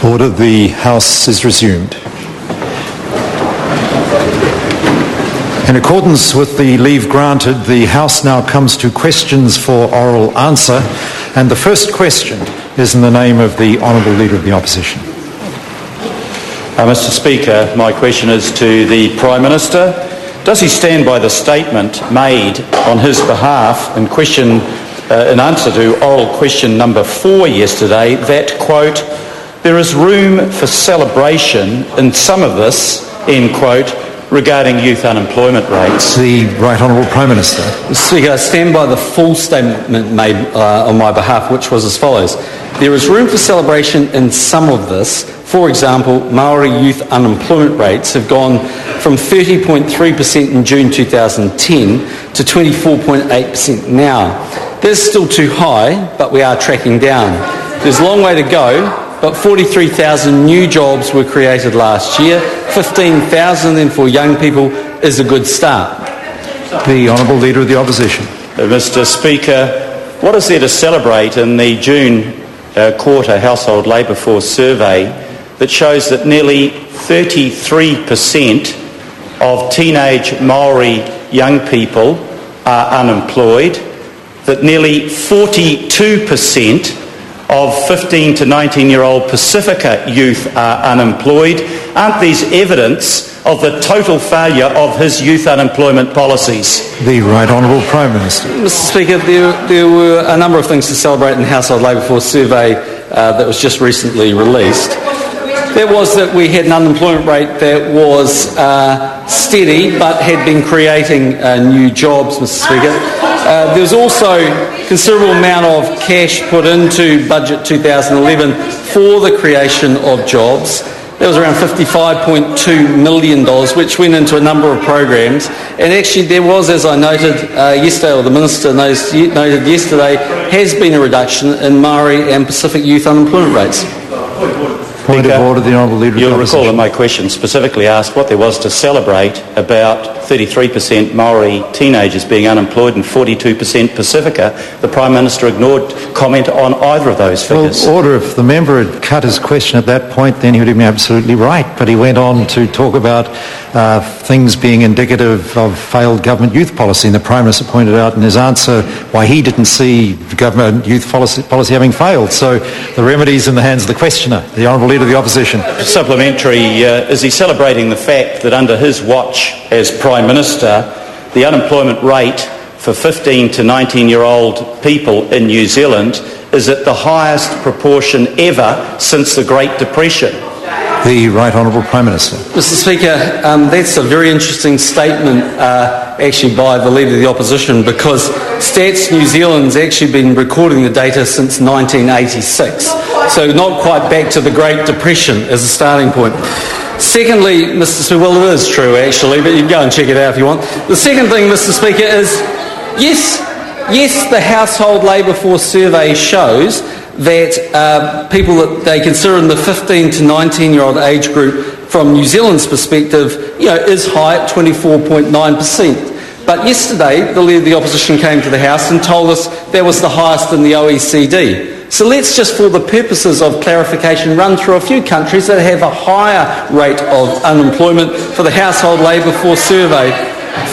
Order. The House is resumed. In accordance with the leave granted, the House now comes to questions for oral answer, and the first question is in the name of the Honourable Leader of the Opposition. Mr. Speaker, my question is to the Prime Minister. Does he stand by the statement made on his behalf in answer to oral question number 4 yesterday that, quote, "there is room for celebration in some of this," end quote, regarding youth unemployment rates? The Right Honourable Prime Minister. Mr. Speaker, I stand by the full statement made on my behalf, which was as follows. There is room for celebration in some of this. For example, Maori youth unemployment rates have gone from 30.3% in June 2010 to 24.8% now. This is still too high, but we are tracking down. There's a long way to go, but 43,000 new jobs were created last year. 15,000 of them for young people is a good start. The Honourable Leader of the Opposition. Mr. Speaker, what is there to celebrate in the June quarter Household Labour Force survey that shows that nearly 33% of teenage Maori young people are unemployed, that nearly 42% of 15 to 19-year-old Pacifica youth are unemployed? Aren't these evidence of the total failure of his youth unemployment policies? The Right Honourable Prime Minister. Mr. Speaker, there were a number of things to celebrate in the Household Labour Force survey that was just recently released. There was that we had an unemployment rate that was steady but had been creating new jobs, Mr. Speaker. There was also a considerable amount of cash put into Budget 2011 for the creation of jobs. That was around $55.2 million, which went into a number of programs. And actually there was, as I noted yesterday, or the Minister noted yesterday, has been a reduction in Maori and Pacific youth unemployment rates. Point of order, the Honourable Leader of the Opposition. You'll recall that my question specifically asked what there was to celebrate about 33% Maori teenagers being unemployed and 42% Pacifica. The Prime Minister ignored comment on either of those figures. Well, order, if the member had cut his question at that point, then he would have been absolutely right. But he went on to talk about things being indicative of failed government youth policy, and the Prime Minister pointed out in his answer why he didn't see government youth policy having failed. So the remedy's in the hands of the questioner, the Honourable Leader of the Opposition. Supplementary, is he celebrating the fact that under his watch as Prime Minister, the unemployment rate for 15 to 19-year-old people in New Zealand is at the highest proportion ever since the Great Depression? The Right Honourable Prime Minister. Mr. Speaker, that's a very interesting statement actually by the Leader of the Opposition, because Stats New Zealand's actually been recording the data since 1986, so not quite back to the Great Depression as a starting point. Secondly, Mr. Speaker, well, it is true actually, but you can go and check it out if you want. The second thing, Mr. Speaker, is yes, the Household Labour Force survey shows that people that they consider in the 15 to 19-year-old age group from New Zealand's perspective, is high at 24.9%. But yesterday, the Leader of the Opposition came to the House and told us that was the highest in the OECD. So let's just, for the purposes of clarification, run through a few countries that have a higher rate of unemployment for the Household Labour Force survey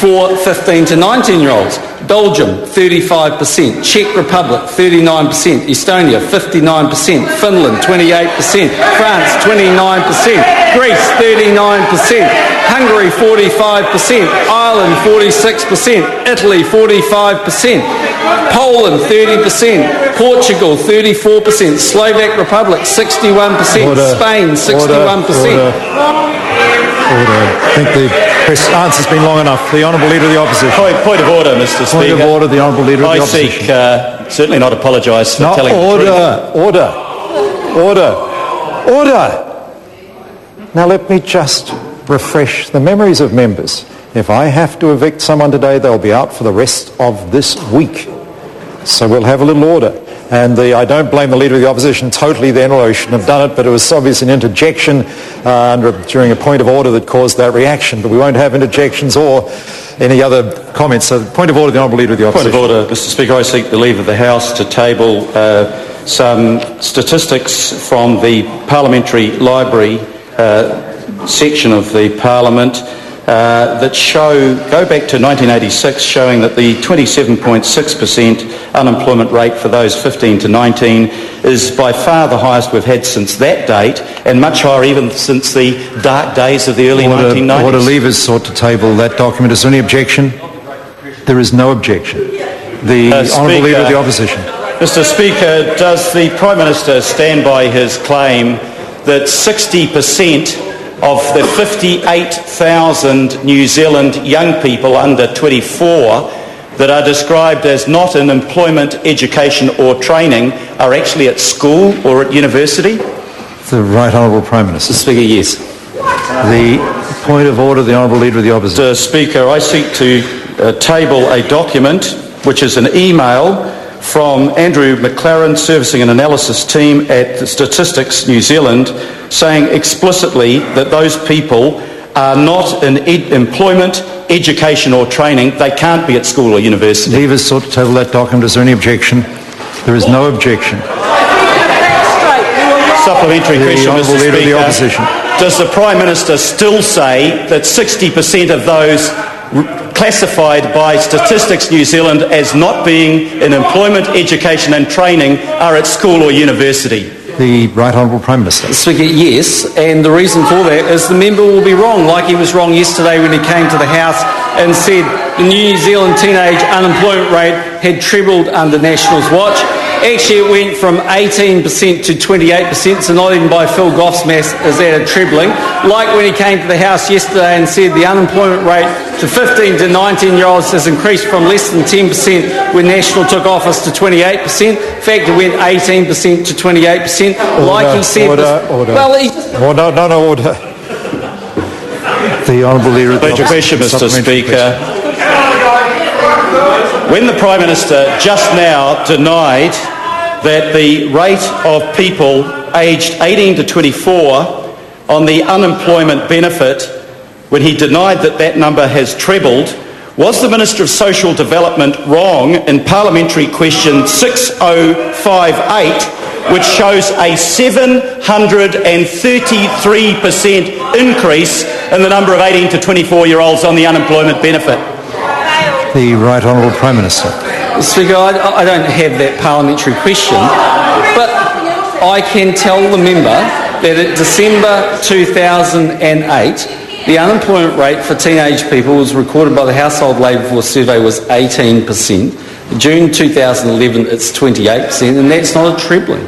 for 15 to 19-year-olds. Belgium, 35%. Czech Republic, 39%. Estonia, 59%. Finland, 28%. France, 29%. Greece, 39%. Hungary, 45%. Ireland, 46%. Italy, 45%. Poland, 30%. Portugal, 34%. Slovak Republic, 61%. Order. Spain, 61%. Order. I think the answer's been long enough. The Honourable Leader of the Opposition. Point of order, Mr. Speaker. Point of order, the Honourable Leader of the Opposition. I seek, certainly not apologise for telling the truth. Order. Now let me just refresh the memories of members. If I have to evict someone today, they'll be out for the rest of this week. So we'll have a little order. And I don't blame the Leader of the Opposition totally then, or I shouldn't have done it, but it was obviously an interjection during a point of order that caused that reaction. But we won't have interjections or any other comments. So point of order, the Honourable Leader of the Opposition. Point of order, Mr. Speaker. I seek the leave of the House to table some statistics from the Parliamentary Library section of the Parliament that go back to 1986, showing that the 27.6% unemployment rate for those 15 to 19 is by far the highest we've had since that date, and much higher even since the dark days of the early 1990s. Order, leavers sought to table that document. Is there any objection? There is no objection. The Honourable Leader of the Opposition. Mr. Speaker, does the Prime Minister stand by his claim that 60% of the 58,000 New Zealand young people under 24 that are described as not in employment, education or training are actually at school or at university? The Right Honourable Prime Minister. Mr. Speaker, yes. The point of order, the Honourable Leader of the Opposition. Mr. Speaker, I seek to table a document which is an email from Andrew McLaren, Servicing and Analysis Team at Statistics New Zealand, saying explicitly that those people are not in employment, education or training. They can't be at school or university. Leavers sought to table that document. Is there any objection? There is no objection. Supplementary question, Mr. Leader Speaker. of the Opposition. Does the Prime Minister still say that 60% of those classified by Statistics New Zealand as not being in employment, education and training are at school or university? The Right Honourable Prime Minister. Mr. Speaker, yes, and the reason for that is the member will be wrong, like he was wrong yesterday when he came to the House and said the New Zealand teenage unemployment rate had trebled under National's watch. Actually, it went from 18% to 28%, so not even by Phil Goff's maths is that a trebling. Like when he came to the House yesterday and said the unemployment rate for 15 to 19-year-olds has increased from less than 10% when National took office to 28%. In fact, it went 18% to 28%. Like he said... Order. Well, Order. The Honourable Leader of the Opposition. Mr. Speaker. When the Prime Minister just now denied that the rate of people aged 18 to 24 on the unemployment benefit, when he denied that that number has trebled, was the Minister of Social Development wrong in Parliamentary Question 6058, which shows a 733% increase in the number of 18 to 24-year-olds on the unemployment benefit? The Right Honourable Prime Minister. Speaker, I don't have that parliamentary question, but I can tell the member that at December 2008, the unemployment rate for teenage people was recorded by the Household Labour Force Survey was 18%. June 2011, it's 28%, and that's not a trebling.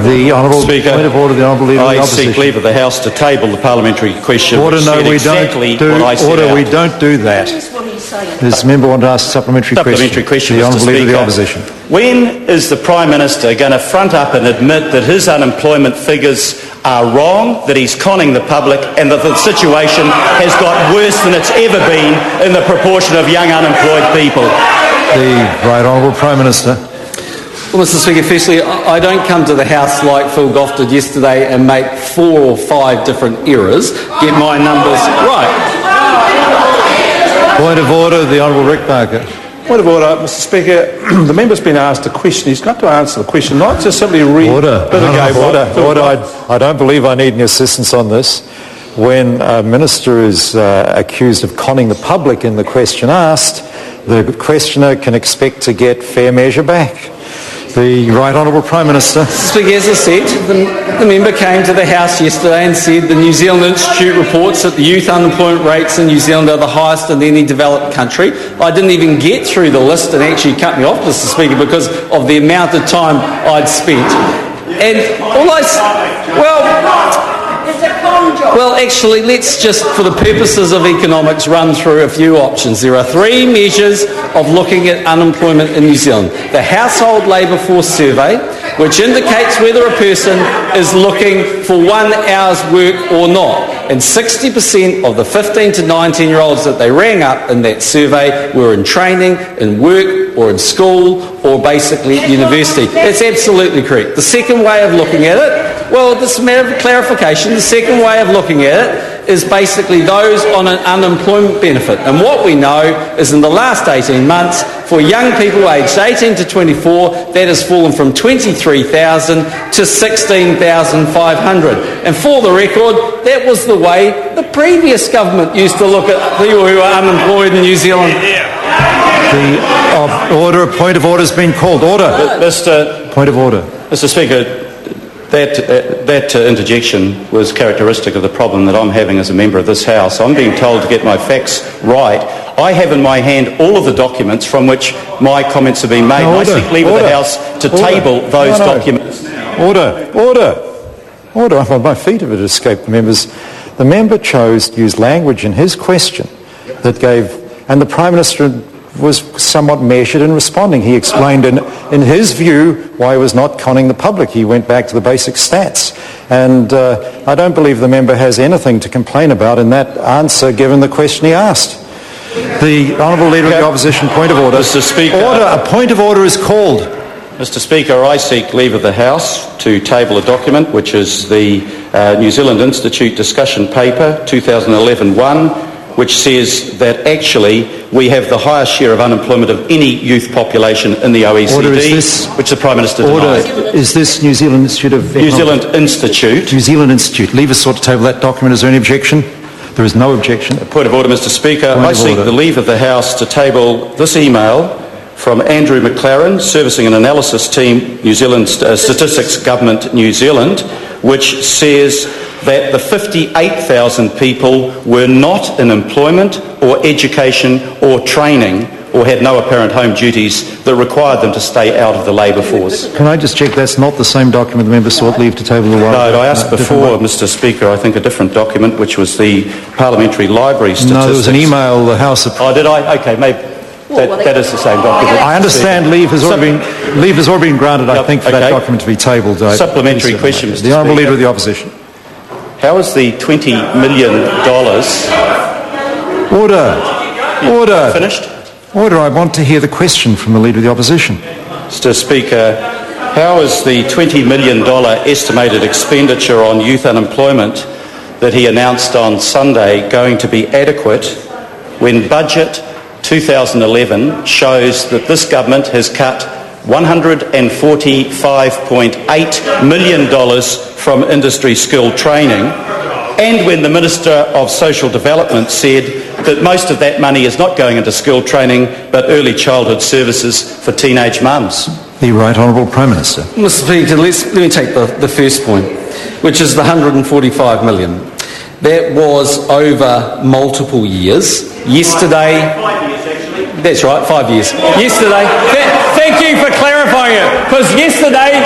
The Honourable Speaker, point of order, the Honourable Leader of the I Opposition. seek leave of the House to table the parliamentary question. Order, which no, said we exactly don't do. what I set Order, out. we don't do that. This member want to ask a supplementary question. The Mr. Honourable Leader of the Speaker. Opposition. When is the Prime Minister going to front up and admit that his unemployment figures are wrong, that he's conning the public, and that the situation has got worse than it's ever been in the proportion of young unemployed people? The Right Honourable Prime Minister. Well, Mr. Speaker, firstly, I don't come to the House like Phil Goff did yesterday and make 4 or 5 different errors, get my numbers right. Point of order, the Honourable Rick Barker. Point of order, Mr. Speaker. The member's been asked a question. He's got to answer the question, not just simply read. Order. I don't believe I need any assistance on this. When a minister is accused of conning the public in the question asked, the questioner can expect to get fair measure back. The Right Honourable Prime Minister. Speaker, as I said, the member came to the House yesterday and said the New Zealand Institute reports that the youth unemployment rates in New Zealand are the highest in any developed country. I didn't even get through the list and actually cut me off, Mr. Speaker, because of the amount of time I'd spent. And all well, actually, let's just, for the purposes of economics, run through a few options. There are 3 measures of looking at unemployment in New Zealand. The Household Labour Force Survey, which indicates whether a person is looking for 1 hour's work or not. And 60% of the 15 to 19-year-olds that they rang up in that survey were in training, in work, or in school, or basically at university. That's absolutely correct. The second way of looking at it, well, this is a matter of clarification. The second way of looking at it is basically those on an unemployment benefit. And what we know is in the last 18 months, for young people aged 18 to 24, that has fallen from 23,000 to 16,500. And for the record, that was the way the previous government used to look at people who are unemployed in New Zealand. A point of order has been called. Order. Point of order. Mr. Speaker, that interjection was characteristic of the problem that I'm having as a member of this House. I'm being told to get my facts right. I have in my hand all of the documents from which my comments have been made. I seek leave of the House to table those documents. Order. I'm on my feet if it escaped the members. The member chose to use language in his question that gave, and the Prime Minister was somewhat measured in responding. He explained in his view why he was not conning the public. He went back to the basic stats. And I don't believe the member has anything to complain about in that answer given the question he asked. The Honourable Leader of the Opposition, point of order. Mr. Speaker. Order. A point of order is called. Mr. Speaker, I seek leave of the House to table a document which is the New Zealand Institute discussion paper 2011-1, which says that actually we have the highest share of unemployment of any youth population in the OECD, order, is this, which the Prime Minister order, denied. Is this New Zealand Institute of New Zealand Institute. New Zealand Institute. Leave us sort to table that document. Is there any objection? There is no objection. Point of order, Mr. Speaker. I seek the leave of the House to table this email from Andrew McLaren, Servicing and Analysis Team, New Zealand Statistics Government New Zealand, which says that the 58,000 people were not in employment or education or training or had no apparent home duties that required them to stay out of the labour force. Can I just check that's not the same document the member sought leave to table a while ago? No, I asked before, Mr. Speaker, I think a different document, which was the Parliamentary Library statistics. No, there was an email the House... Oh, did I? Okay, maybe. That is the same document. I understand leave has already been granted, I think, for that document to be tabled. Supplementary question, Mr. The Honourable Speaker. Leader of the Opposition. How is the $20 million... Order. Finished? Order. I want to hear the question from the Leader of the Opposition. Mr. Speaker, how is the $20 million estimated expenditure on youth unemployment that he announced on Sunday going to be adequate when Budget 2011 shows that this government has cut $145.8 million from industry skilled training, and when the Minister of Social Development said that most of that money is not going into skilled training but early childhood services for teenage mums? The Right Honourable Prime Minister. Mr. Speaker, let me take the first point, which is the $145 million. That was over multiple years. Yesterday... 5 years, actually. That's right, 5 years. Yesterday... Thank you for clarifying it, because yesterday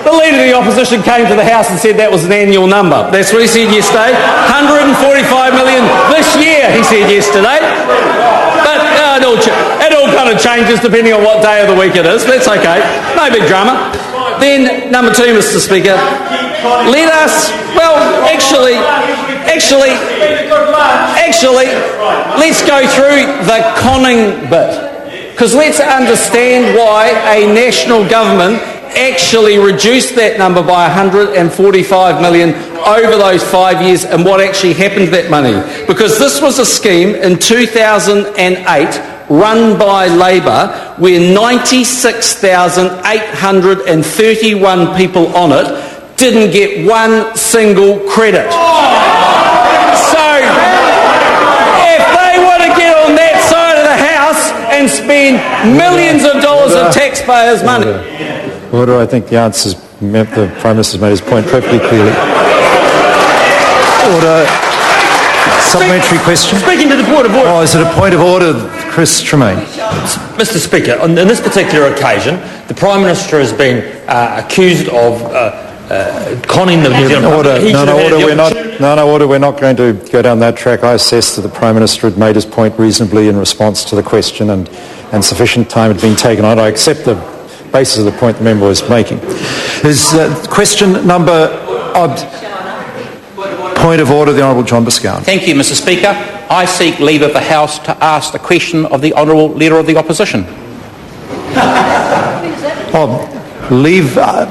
the Leader of the Opposition came to the House and said that was an annual number. That's what he said yesterday. $145 million this year, he said yesterday. But it all kind of changes depending on what day of the week it is. That's okay. No big drama. Then, number two, Mr. Speaker, let us... Well, actually, let's go through the conning bit. Because let's understand why a national government actually reduced that number by $145 million over those 5 years and what actually happened to that money. Because this was a scheme in 2008 run by Labor where 96,831 people on it didn't get one single credit. So, if they want to get on that side of the house and spend millions of dollars of taxpayers' money... Order. I think the Prime Minister's made his point perfectly clearly. Order. Supplementary question? Speaking to the point of order. Oh, is it a point of order, Chris Tremaine? Mr. Speaker, on this particular occasion, the Prime Minister has been accused of conning the New Zealand... Order. We're not going to go down that track. I assessed that the Prime Minister had made his point reasonably in response to the question and sufficient time had been taken on it. I accept the basis of the point the member was making. Is question number... Point of order, the Honourable John Biscown. Thank you, Mr. Speaker. I seek leave of the House to ask the question of the Honourable Leader of the Opposition. Leave... well...